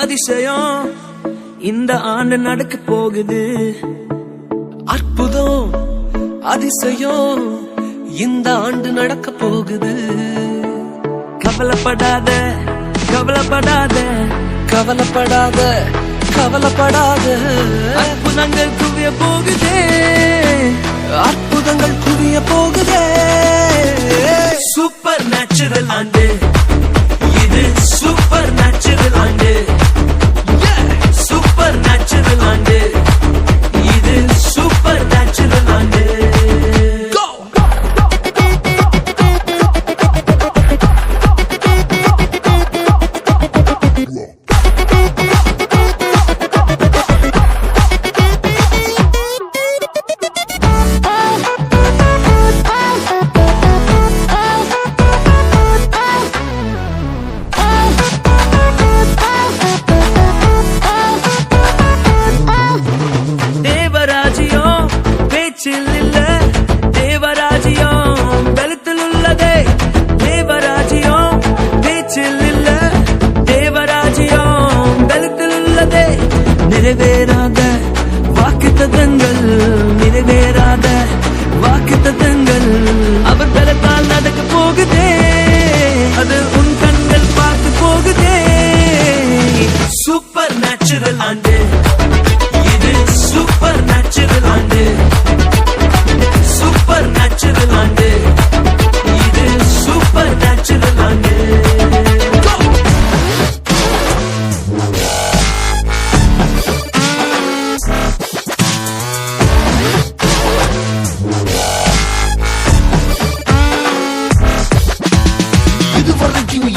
அதிசயம் இந்த ஆண்டு நடக்க போகுது. அற்புதம் அதிசயம் இந்த ஆண்டு நடக்க போகுது. கவலைப்படாத கவலைப்படாத கவலைப்படாத கவலைப்படாத. அற்புதங்கள் குவிய போகுதே, அற்புதங்கள் குவிய போகுதே. சூப்பர் நேச்சுரல் ஆண்டு இது, சூப்பர் நேச்சுரல் ஆண்டு. சூப்பர் நேச்சுரல் ஆண்டு இது, சூப்பர் நேச்சுரல் ஆண்டு. நிறைவேறாத வாக்குத்தத்தங்கள், நிறைவேறாத வாக்குத்தத்தங்கள் அவர் பலத்தால் நடக்க போகுதே. அது உன் கண்கள் பார்த்து போகுதே. சூப்பர் நேச்சுரல் ஆண்டு இது, சூப்பர் நேச்சுரல் ஆண்டு. சூப்பர் நேச்சுரல் ஆண்டு இது, சூப்பர் நேச்சுரல் ஆண்டு.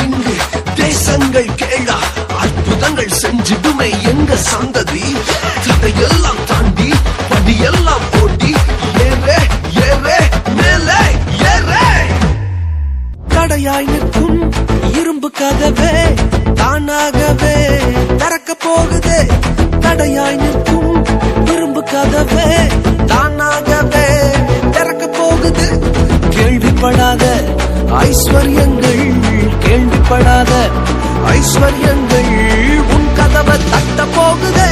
இங்கு தேசங்கள் கேளா, அற்புதங்கள் செஞ்சிடுமே எங்க சந்ததி. தடையெல்லாம் தாண்டி படியெல்லாம் போட்டி ஏறே ஏறே மேலே ஏறே. தடையாய் நிற்கும் இரும்பு கதவே தானாகவே திறக்க போகுதே. தடையாய் நிற்கும் இரும்பு கதவே தானாகவே திறக்க போகுது. கேள்விப்படாத ஐஸ்வர்யங்கள், கேள்விப்படாத ஐஸ்வர்யங்கள் உன் கதவை தட்ட போகுதே.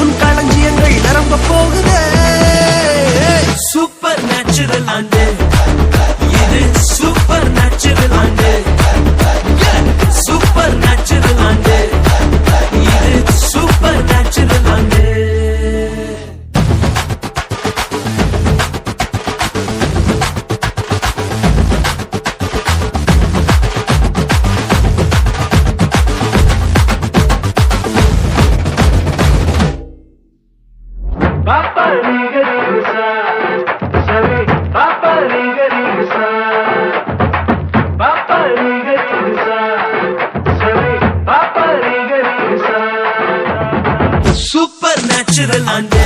உன் களஞ்சியங்கள் நிரம்ப போகுதே. சூப்பர் நேச்சுரல் ஆண்டு இது, சூப்பர் நேச்சுரல் ஆண்டு. சூப்பர் நேச்சுரல் ஆண்டு இது, சூப்பர் நேச்சுரல் ஆண்டு. Papa Riga Riga Sa, Savi, Papa Riga Riga Sa, Papa Riga Riga Sa, Savi, Papa Riga Riga Sa. Super natural ஆண்டு